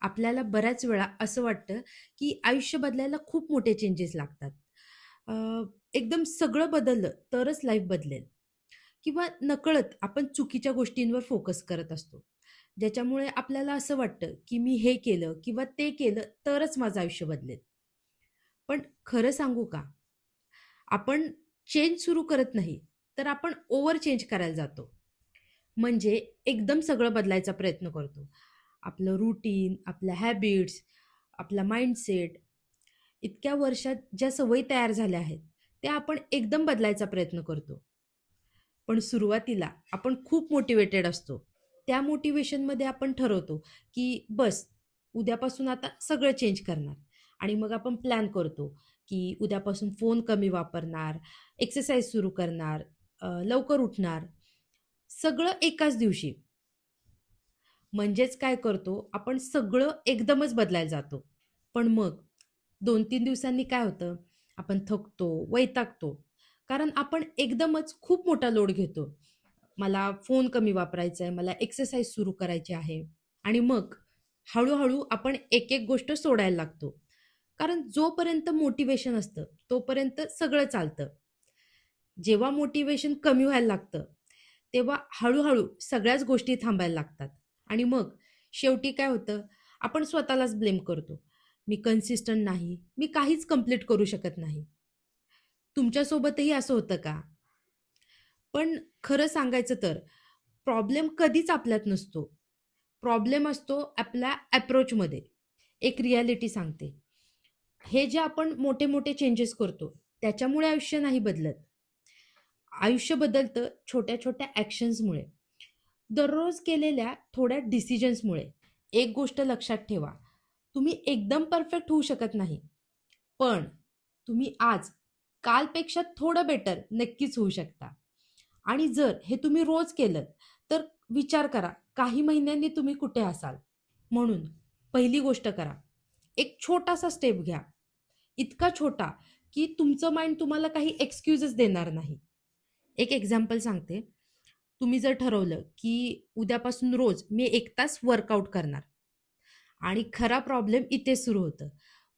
आपल्याला बऱ्याच वेळा असं वाटतं, की आयुष्य बदलायला खूप मोठे चेंजेस लागतात. अ, एकदम सगळं बदललं तरच लाईफ बदलेल किंवा नकळत आपण चुकीच्या गोष्टींवर फोकस करत असतो. ज्याच्यामुळे आपल्याला असं वाटतं, की मी हे केलं किंवा ते केलं तरच माझं आयुष्य बदलेल. पण खरं सांगू का? आपण चेंज सुरू करत नाही, तर आपण ओव्हर चेंज करायला जातो. म्हणजे एकदम सगळं बदलायचा प्रयत्न करतो. आपलं रूटीन, आपल्या हॅबिट्स, आपला माइंडसेट, इतक्या वर्षात ज्या सवयी तयार झाल्या आहेत, त्या आपण एकदम बदलायचा प्रयत्न करतो. पण सुरुवातीला आपण खूप मोटिवेटेड असतो. त्या मोटिव्हेशनमध्ये आपण ठरवतो, की बस उद्यापासून आता सगळं चेंज करणार आणि मग आपण प्लॅन करतो, की उद्यापासून फोन कमी वापरणार, एक्सरसाइज सुरू करणार, लवकर उठणार. सगळं एकाच दिवशी. म्हणजेच काय करतो, आपण सगळं एकदमच बदलायला जातो. पण मग 2-3 दिवसांनी काय होतं, आपण थकतो, वैतागतो. कारण आपण एकदमच खूप मोठा लोड घेतो. मला फोन कमी वापरायचा आहे, मला एक्सरसाइज सुरू करायची आहे आणि मग हळू आपण एक गोष्ट सोडायला लागतो. कारण जोपर्यंत मोटिव्हेशन असतं, तोपर्यंत सगळं चालतं. जेव्हा मोटिव्हेशन कमी व्हायला लागतं, तेव्हा हळू सगळ्याच गोष्टी थांबायला लागतात आणि मग शेवटी काय होतं, आपण स्वतःलाच ब्लेम करतो. मी कन्सिस्टंट नाही, मी काहीच कंप्लीट करू शकत नाही. तुमच्यासोबतही असं होतं का? पण खरं सांगायचं तर प्रॉब्लेम कधीच आपल्यात नसतो. प्रॉब्लेम असतो आपल्या अप्रोचमध्ये. एक रिॲलिटी सांगते. हे जे आपण मोठे चेंजेस करतो, त्याच्यामुळे आयुष्य नाही बदलत. आयुष्य बदलतं छोट्या-छोट्या ॲक्शन्समुळे. दररोज केलेल्या थोड्या डिसिजन्समुळे. एक गोष्ट लक्षात ठेवा, तुम्ही एकदम परफेक्ट होऊ शकत नाही. पण तुम्ही आज कालपेक्षा थोडं बेटर नक्कीच होऊ शकता. आणि जर हे तुम्ही रोज केलं, तर विचार करा, काही महिन्यांनी तुम्ही कुठे असाल? म्हणून पहिली गोष्ट करा, एक छोटासा स्टेप घ्या. इतका छोटा, की तुमचं माइंड तुम्हाला काही एक्सक्यूजेस देणार नाही. एक एक्झाम्पल सांगते. तुम्ही जर ठरवलं, की उद्यापासून रोज मी 1 तास वर्कआउट करणार आणि खरा प्रॉब्लेम इथे सुरू होतं.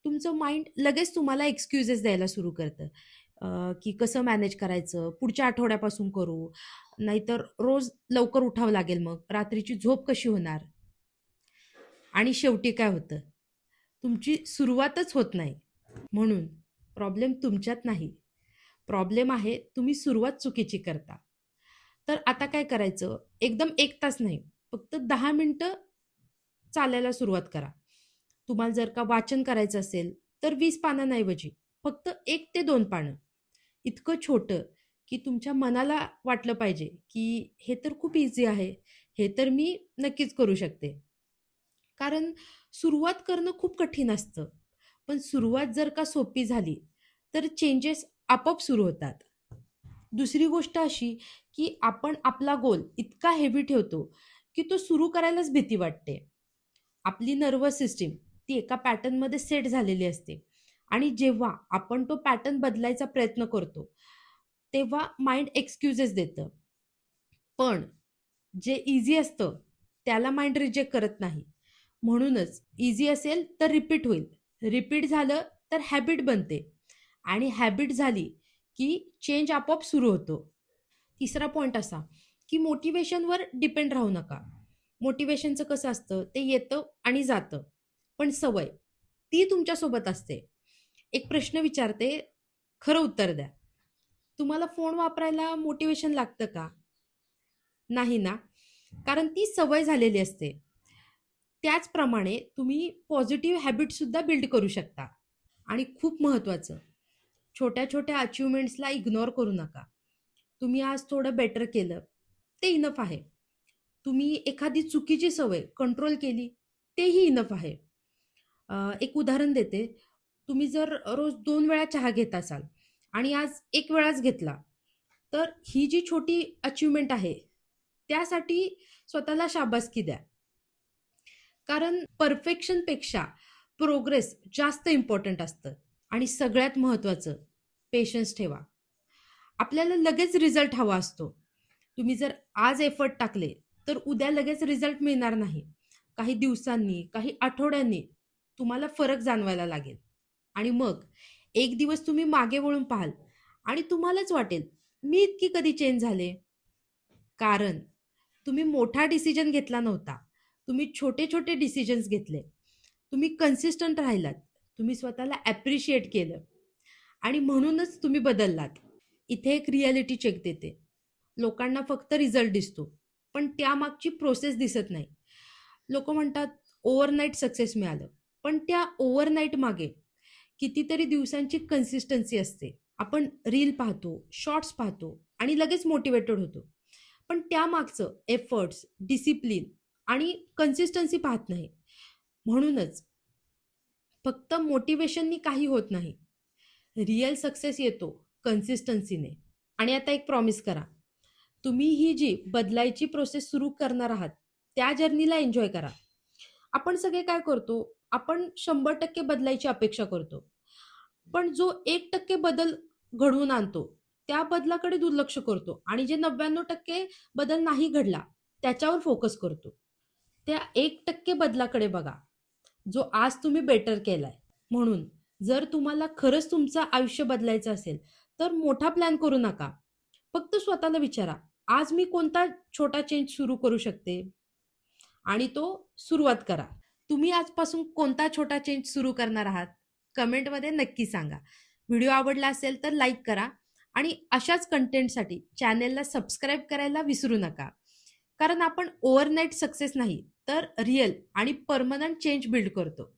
तुमचं माइंड लगेच तुम्हाला एक्सक्यूजेस द्यायला सुरू करतं. की कसं मॅनेज करायचं, पुढच्या आठवड्यापासून करू, नाहीतर रोज लवकर उठावं लागेल मग, रात्रीची झोप कशी होणार? आणि शेवटी काय होतं? तुमची सुरुवातच होत नाही. म्हणून प्रॉब्लेम तुमच्यात नाही. प्रॉब्लेम आहे तुम्ही सुरुवात चुकीची करता. तर आता काय करायचं? एकदम 1 तास नाही, फक्त 10 मिनिटं चालायला सुरुवात करा. तुम्हाला जर का वाचन करायचं असेल, तर 20 पानांऐवजी फक्त 1 ते 2 पानं. इतकं छोटं, की तुमच्या मनाला वाटलं पाहिजे, की हे तर खूप ईझी आहे. हे तर मी नक्कीच करू शकते. कारण सुरुवात करणं खूप कठीण असतं. पण सुरुवात जर का सोपी झाली, तर चेंजेस आपोआप सुरू होतात. दुसरी गोष्ट अशी, की आपण आपला गोल इतका हेवी ठेवतो, की तो सुरू करायलाच भीती वाटते. आपली नर्व्हस सिस्टीम ती एका पॅटर्नमध्ये सेट झालेली असते आणि जेव्हा आपण तो पॅटर्न बदलायचा प्रयत्न करतो, तेव्हा माइंड एक्सक्यूजेस देतं. पण जे ईझी असतं, त्याला माइंड रिजेक्ट करत नाही. म्हणूनच ईझी असेल तर रिपीट होईल. रिपीट झालं तर हॅबिट बनते आणि हॅबिट झाली, की चेंज आपोआप सुरू होतो. तिसरा पॉइंट असा, की मोटिव्हेशनवर डिपेंड राहू नका. मोटिव्हेशनचं कसं असतं, ते येतं आणि जातं. पण सवय, ती तुमच्यासोबत असते. एक प्रश्न विचारते, खरं उत्तर द्या. तुम्हाला फोन वापरायला मोटिव्हेशन लागतं का? नाही ना? कारण ती सवय झालेली असते. त्याचप्रमाणे तुम्ही पॉझिटिव्ह हॅबिटसुद्धा बिल्ड करू शकता. आणि खूप महत्त्वाचं, छोट्या अचीव्हमेंट्सला इग्नोर करू नका. तुम्ही आज थोडं बेटर केलं, ते इनफ आहे. तुम्ही एखादी चुकीची सवय कंट्रोल केली, तेही इनफ आहे. एक उदाहरण देते. तुम्ही जर रोज 2 वेळा चहा घेत असाल आणि आज 1 वेळाच घेतला, तर ही जी छोटी अचीव्हमेंट आहे, त्यासाठी स्वतःला शाबासकी द्या. कारण परफेक्शनपेक्षा प्रोग्रेस जास्त इम्पॉर्टंट असतं. आणि सगळ्यात महत्त्वाचं, पेशन्स ठेवा. आपल्याला लगेच रिझल्ट हवा असतो. तुम्ही जर आज एफर्ट टाकले, तर उद्या लगेच रिझल्ट मिळणार नाही. काही दिवसांनी, काही आठवड्यांनी तुम्हाला फरक जाणवायला लागेल. आणि मग एक दिवस तुम्ही मागे वळून पाहाल आणि तुम्हालाच वाटेल, मी इतकी कधी चेंज झाले? कारण तुम्ही मोठा डिसिजन घेतला नव्हता. तुम्ही छोटे-छोटे डिसिजन्स घेतले. तुम्ही कन्सिस्टंट राहिलात. तुम्ही स्वतःला ॲप्रिशिएट केलं आणि म्हणूनच तुम्ही बदललात. इथे एक रिॲलिटी चेक देते. लोकांना फक्त रिझल्ट दिसतो, पण त्यामागची प्रोसेस दिसत नाही. लोकं म्हणतात ओव्हरनाईट सक्सेस मिळालं, पण त्या ओव्हरनाईट मागे कितीतरी दिवसांची कन्सिस्टन्सी असते. आपण रील पाहतो, शॉर्ट्स पाहतो आणि लगेच मोटिवेटेड होतो. पण त्यामागचं एफर्ट्स, डिसिप्लिन आणि कन्सिस्टन्सी पाहत नाही. म्हणूनच फक्त मोटिवेशननी काही होत नाही. रिअल सक्सेस येतो कन्सिस्टन्सीने. आणि आता एक प्रॉमिस करा. तुम्ही ही जी बदलायची प्रोसेस सुरू करणार आहात, त्या जर्नीला एन्जॉय करा. आपण सगळे काय करतो? आपण 100% बदलायची अपेक्षा करतो. पण जो 1% बदल घडवून आणतो, त्या बदलाकडे दुर्लक्ष करतो आणि जे 99% बदल नाही घडला, त्याच्यावर फोकस करतो. त्या 1% बदलाकडे बघा, जो आज तुम्ही बेटर केलाय. म्हणून जर तुम्हाला खरंच तुमचं आयुष्य बदलायचं असेल, तर मोठा प्लॅन करू नका. फक्त स्वतःला विचारा, आज मी कोणता छोटा चेंज सुरू करू शकते? आणि तो सुरुवात करा. तुम्ही आजपासून कोणता छोटा चेंज सुरू करणार आहात? कमेंटमध्ये नक्की सांगा. व्हिडिओ आवडला असेल तर लाईक करा आणि अशाच कंटेंटसाठी चॅनेलला सबस्क्राईब करायला विसरू नका. कारण आपण ओव्हरनाईट सक्सेस नाही, तर रिअल आणि पर्मनंट चेंज बिल्ड करतो.